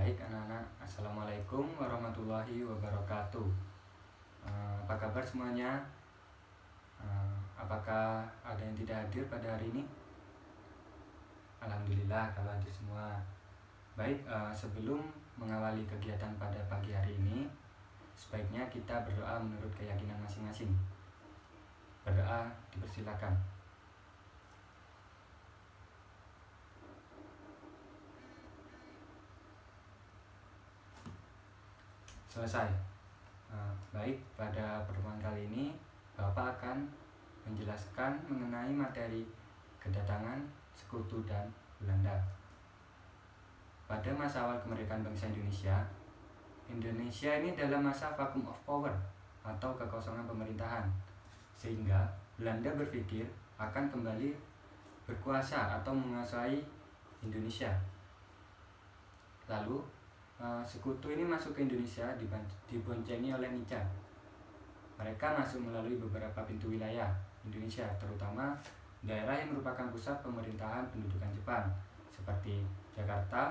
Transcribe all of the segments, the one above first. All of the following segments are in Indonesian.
Baik anak-anak, Assalamualaikum warahmatullahi wabarakatuh. Apa kabar semuanya? Apakah ada yang tidak hadir pada hari ini? Alhamdulillah kalau hadir semua. Baik, sebelum mengawali kegiatan pada pagi hari ini, sebaiknya kita berdoa menurut keyakinan masing-masing. Berdoa dipersilakan. Selesai. Baik, pada pertemuan kali ini Bapak akan menjelaskan mengenai materi kedatangan sekutu dan Belanda. Pada masa awal kemerdekaan bangsa Indonesia, Indonesia ini dalam masa vacuum of power atau kekosongan pemerintahan, sehingga Belanda berpikir akan kembali berkuasa atau menguasai Indonesia. Lalu sekutu ini masuk ke Indonesia diboncengi oleh Nica. Mereka masuk melalui beberapa pintu wilayah Indonesia, terutama daerah yang merupakan pusat pemerintahan pendudukan Jepang, seperti Jakarta,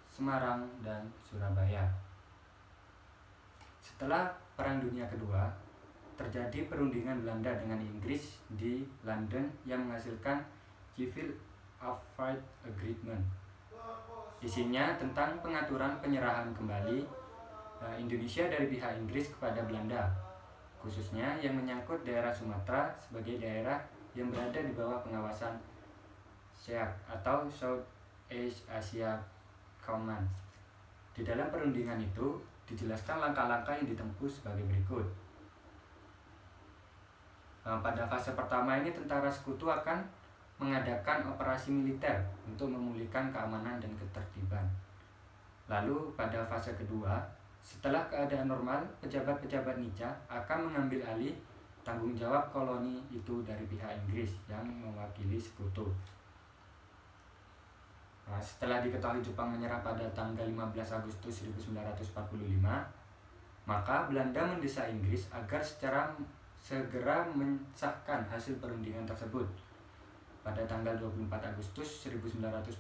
Semarang, dan Surabaya. Setelah Perang Dunia Kedua, terjadi perundingan Belanda dengan Inggris di London yang menghasilkan Civil Affairs Agreement. Isinya tentang pengaturan penyerahan kembali Indonesia dari pihak Inggris kepada Belanda, khususnya yang menyangkut daerah Sumatera sebagai daerah yang berada di bawah pengawasan SEAC atau South East Asia Command. Di dalam perundingan itu dijelaskan langkah-langkah yang ditempuh sebagai berikut. Pada fase pertama ini tentara sekutu akan mengadakan operasi militer untuk memulihkan keamanan dan ketertiban. Lalu pada fase kedua, setelah keadaan normal, pejabat-pejabat Nica akan mengambil alih tanggung jawab koloni itu dari pihak Inggris yang mewakili sekutu. Setelah diketahui Jepang menyerah pada tanggal 15 Agustus 1945, maka Belanda mendesak Inggris agar segera mensahkan hasil perundingan tersebut. Pada tanggal 24 Agustus 1945,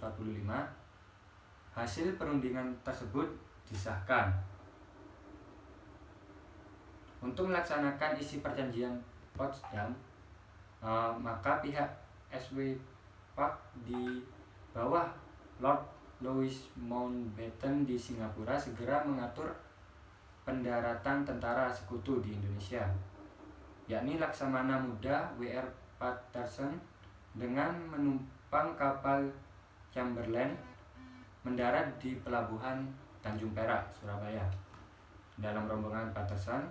hasil perundingan tersebut disahkan. Untuk melaksanakan isi perjanjian Potsdam, maka pihak SW-PAK di bawah Lord Louis Mountbatten di Singapura segera mengatur pendaratan tentara sekutu di Indonesia, yakni Laksamana Muda W.R. Patterson dengan menumpang kapal Chamberlain mendarat di pelabuhan Tanjung Perak, Surabaya. Dalam rombongan Patterson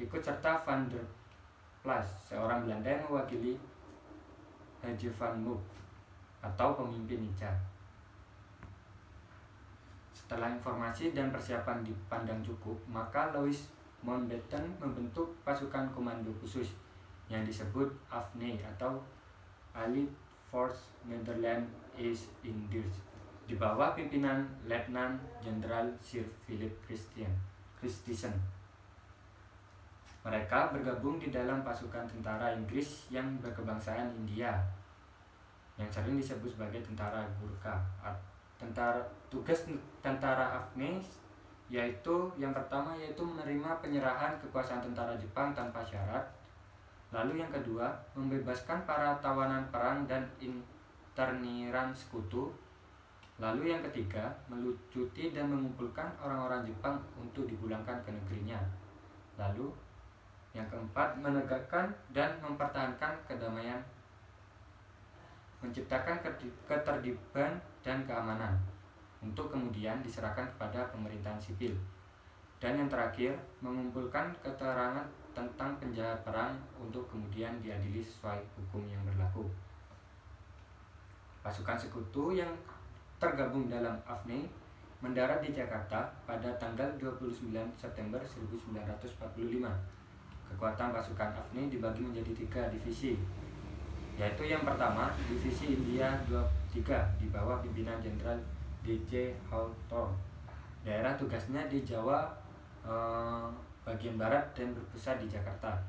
ikut serta Van der Plas, seorang Belanda yang mewakili Haji van Mook atau pemimpin Nica. Setelah informasi dan persiapan dipandang cukup, maka Louis Mountbatten membentuk pasukan komando khusus yang disebut AFNI atau Allied Force Netherlands East Indies di bawah pimpinan Letnan Jenderal Sir Philip Christison. Mereka bergabung di dalam pasukan tentara Inggris yang berkebangsaan India yang sering disebut sebagai tentara Gurkha. Tugas tentara AFNI yang pertama yaitu menerima penyerahan kekuasaan tentara Jepang tanpa syarat. Lalu yang kedua, membebaskan para tawanan perang dan interniran sekutu. Lalu yang ketiga, melucuti dan mengumpulkan orang-orang Jepang untuk dipulangkan ke negerinya. Lalu yang keempat, menegakkan dan mempertahankan kedamaian, menciptakan ketertiban dan keamanan, untuk kemudian diserahkan kepada pemerintahan sipil. Dan yang terakhir, mengumpulkan keterangan tentang penjahat perang untuk kemudian diadili sesuai hukum yang berlaku. Pasukan sekutu yang tergabung dalam AFNI mendarat di Jakarta pada tanggal 29 September 1945. Kekuatan pasukan AFNI dibagi menjadi 3 divisi, yaitu yang pertama, Divisi India 23 di bawah pimpinan Jenderal D.J. Hawthorne. Daerah tugasnya di Jawa bagian barat dan berpusat di Jakarta.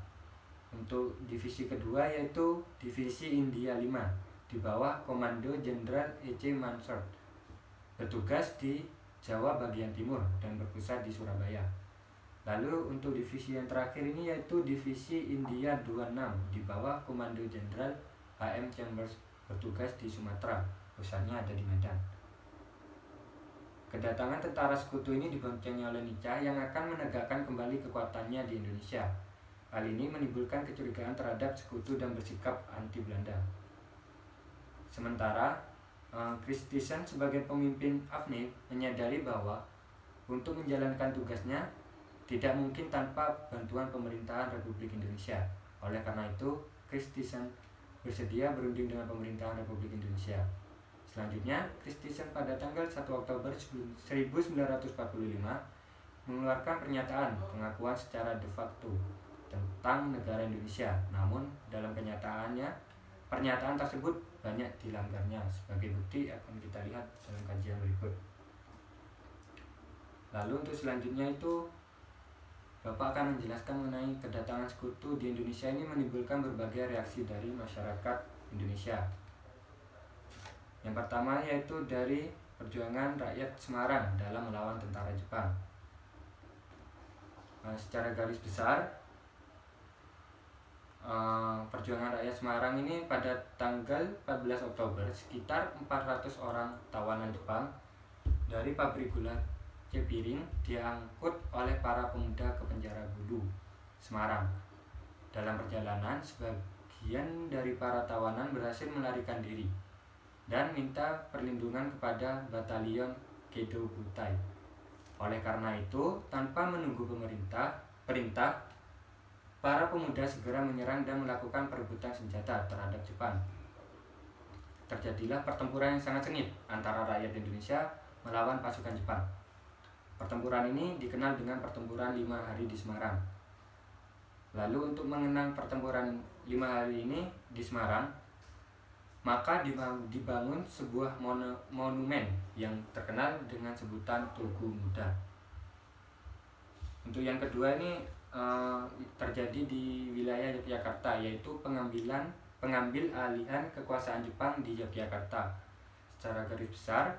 Untuk divisi kedua yaitu Divisi India 5 di bawah Komando Jenderal E.C. Mansard, bertugas di Jawa bagian timur dan berpusat di Surabaya. Lalu untuk divisi yang terakhir ini yaitu Divisi India 26 di bawah Komando Jenderal HM Chambers bertugas di Sumatera, pusatnya ada di Medan. Kedatangan tentara sekutu ini diboncengi oleh Nica yang akan menegakkan kembali kekuatannya di Indonesia. Hal ini menimbulkan kecurigaan terhadap sekutu dan bersikap anti Belanda. Sementara Christison sebagai pemimpin AFNI menyadari bahwa untuk menjalankan tugasnya tidak mungkin tanpa bantuan pemerintahan Republik Indonesia. Oleh karena itu, Christison bersedia berunding dengan pemerintahan Republik Indonesia. Selanjutnya, Christison pada tanggal 1 Oktober 1945 mengeluarkan pernyataan pengakuan secara de facto tentang negara Indonesia. Namun, dalam kenyataannya, pernyataan tersebut banyak dilanggarnya. Sebagai bukti akan kita lihat dalam kajian berikut. Lalu untuk selanjutnya itu Bapak akan menjelaskan mengenai kedatangan sekutu di Indonesia ini menimbulkan berbagai reaksi dari masyarakat Indonesia. Yang pertama yaitu dari perjuangan rakyat Semarang dalam melawan tentara Jepang. Secara garis besar, perjuangan rakyat Semarang ini pada tanggal 14 Oktober sekitar 400 orang tawanan Jepang dari pabrik gula Cepiring diangkut oleh para pemuda ke penjara Bulu, Semarang. Dalam perjalanan, sebagian dari para tawanan berhasil melarikan diri dan minta perlindungan kepada Batalion Gedo Butai. Oleh karena itu, tanpa menunggu perintah, para pemuda segera menyerang dan melakukan perebutan senjata terhadap Jepang. Terjadilah pertempuran yang sangat sengit antara rakyat Indonesia melawan pasukan Jepang. Pertempuran ini dikenal dengan pertempuran 5 hari di Semarang. Lalu untuk mengenang pertempuran 5 hari ini di Semarang, maka dibangun sebuah monumen yang terkenal dengan sebutan Tugu Muda. Untuk yang kedua ini terjadi di wilayah Yogyakarta, yaitu pengambil alihan kekuasaan Jepang di Yogyakarta. Secara garis besar,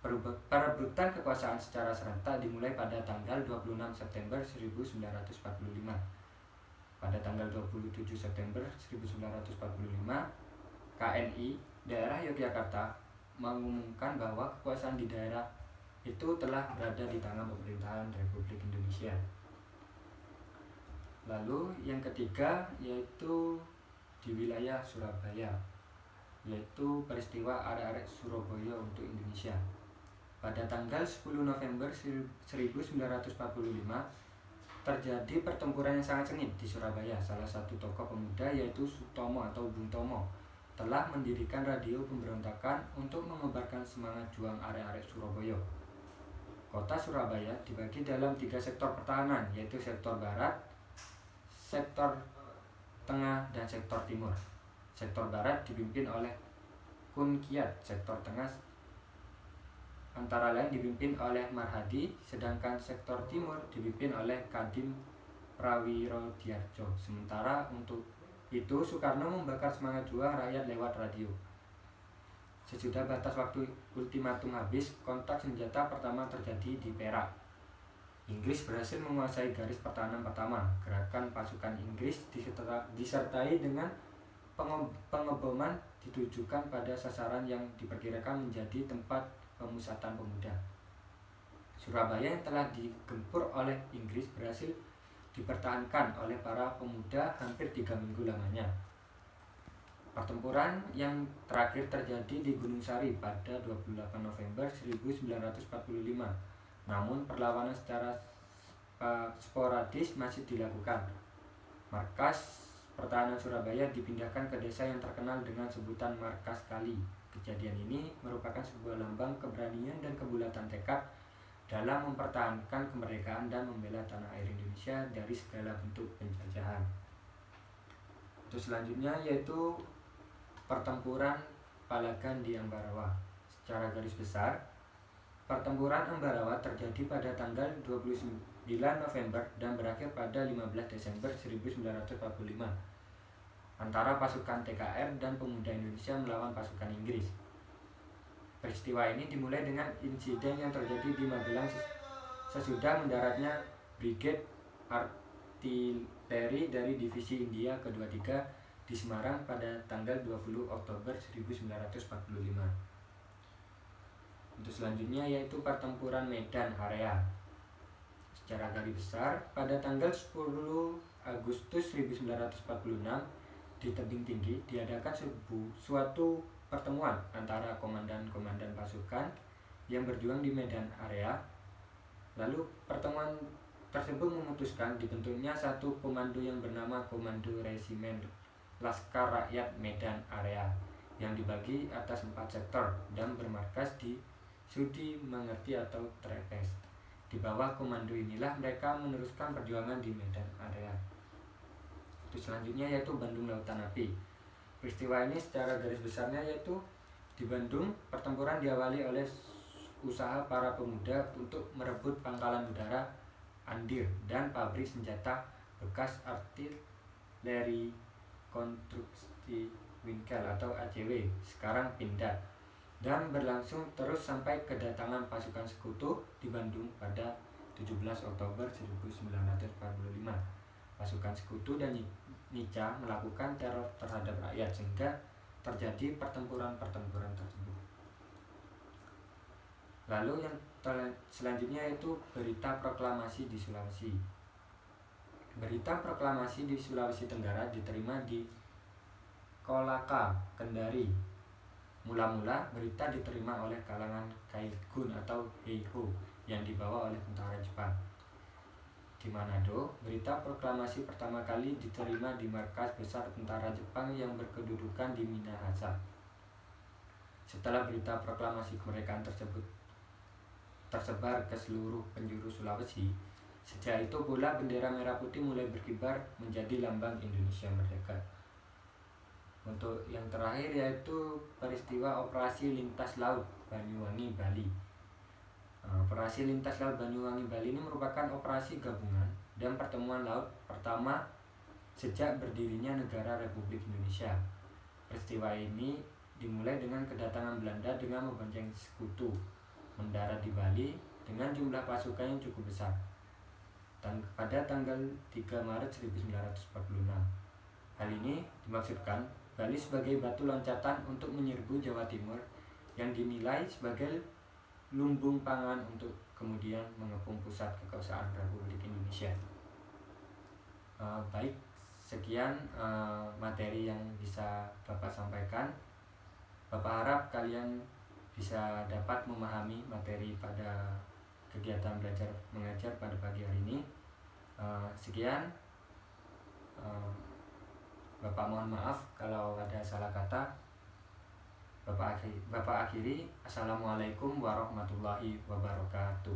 perebutan kekuasaan secara serentak dimulai pada tanggal 26 September 1945. Pada tanggal 27 September 1945, KNI daerah Yogyakarta mengumumkan bahwa kekuasaan di daerah itu telah berada di tangan pemerintahan Republik Indonesia. Lalu yang ketiga yaitu di wilayah Surabaya, yaitu peristiwa arek-arek Surabaya untuk Indonesia. Pada tanggal 10 November 1945 terjadi pertempuran yang sangat sengit di Surabaya. Salah satu tokoh pemuda yaitu Sutomo atau Bung Tomo telah mendirikan radio pemberontakan untuk mengobarkan semangat juang arek-arek Surabaya. Kota Surabaya dibagi dalam 3 sektor pertahanan, yaitu sektor barat, sektor tengah, dan sektor timur. Sektor barat dipimpin oleh Kun Kiat, sektor tengah antara lain dipimpin oleh Marhadi, sedangkan sektor timur dipimpin oleh Kadim Prawiro-Diardjo. Sementara untuk itu Soekarno membakar semangat juang rakyat lewat radio. Sesudah batas waktu ultimatum habis, kontak senjata pertama terjadi di Perak. Inggris berhasil menguasai garis pertahanan pertama. Gerakan pasukan Inggris disertai dengan pengeboman ditujukan pada sasaran yang diperkirakan menjadi tempat pemusatan pemuda. Surabaya yang telah digempur oleh Inggris berhasil dipertahankan oleh para pemuda hampir 3 minggu lamanya. Pertempuran yang terakhir terjadi di Gunung Sari pada 28 November 1945. Namun perlawanan secara sporadis masih dilakukan. Markas pertahanan Surabaya dipindahkan ke desa yang terkenal dengan sebutan Markas Kali. Kejadian ini merupakan sebuah lambang keberanian dan kebulatan tekad dalam mempertahankan kemerdekaan dan membela tanah air Indonesia dari segala bentuk penjajahan. Untuk selanjutnya yaitu pertempuran Palagan di Ambarawa. Secara garis besar, pertempuran Ambarawa terjadi pada tanggal 29 November dan berakhir pada 15 Desember 1945 antara pasukan TKR dan pemuda Indonesia melawan pasukan Inggris. Peristiwa ini dimulai dengan insiden yang terjadi di Magelang sesudah mendaratnya Brigade Artileri dari Divisi India ke-23 di Semarang pada tanggal 20 Oktober 1945. Untuk selanjutnya yaitu pertempuran Medan Area. Secara garis besar, pada tanggal 10 Agustus 1946 di Tebing Tinggi diadakan suatu pertemuan antara komandan-komandan pasukan yang berjuang di Medan Area. Lalu pertemuan tersebut memutuskan dibentuknya satu komando yang bernama Komando Resimen Laskar Rakyat Medan Area yang dibagi atas 4 sektor dan bermarkas di Sudi Mengerti atau Trepes. Di bawah komando inilah mereka meneruskan perjuangan di Medan Area. Itu selanjutnya yaitu Bandung Lautan Api. Peristiwa ini secara garis besarnya yaitu di Bandung, pertempuran diawali oleh usaha para pemuda untuk merebut pangkalan udara Andir dan pabrik senjata bekas artileri konstruksi Winkel atau ACW, sekarang Pindad, dan berlangsung terus sampai kedatangan pasukan sekutu di Bandung pada 17 Oktober 1945. Pasukan sekutu dan Nica melakukan teror terhadap rakyat sehingga terjadi pertempuran-pertempuran tersebut. Lalu yang selanjutnya yaitu berita proklamasi di Sulawesi. Berita proklamasi di Sulawesi Tenggara diterima di Kolaka, Kendari. Mula-mula berita diterima oleh kalangan Kaigun atau Heiho yang dibawa oleh tentara Jepang. Di Manado, berita proklamasi pertama kali diterima di markas besar tentara Jepang yang berkedudukan di Minahasa. Setelah berita proklamasi kemerdekaan tersebut tersebar ke seluruh penjuru Sulawesi, sejak itu pula bendera merah putih mulai berkibar menjadi lambang Indonesia merdeka. Untuk yang terakhir yaitu peristiwa Operasi Lintas Laut Banyuwangi, Bali. Operasi Lintas Laut Banyuwangi, Bali ini merupakan operasi gabungan dan pertemuan laut pertama sejak berdirinya negara Republik Indonesia. Peristiwa ini dimulai dengan kedatangan Belanda dengan membonceng sekutu mendarat di Bali dengan jumlah pasukan yang cukup besar pada tanggal 3 Maret 1946. Hal ini dimaksudkan Bali sebagai batu loncatan untuk menyerbu Jawa Timur yang dinilai sebagai lumbung pangan untuk kemudian mengepung pusat kekuasaan Republik Indonesia. Baik, sekian materi yang bisa Bapak sampaikan. Bapak harap kalian bisa dapat memahami materi pada kegiatan belajar mengajar pada pagi hari ini. Sekian, Bapak mohon maaf kalau ada salah kata. Bapak akhiri. Assalamualaikum warahmatullahi wabarakatuh.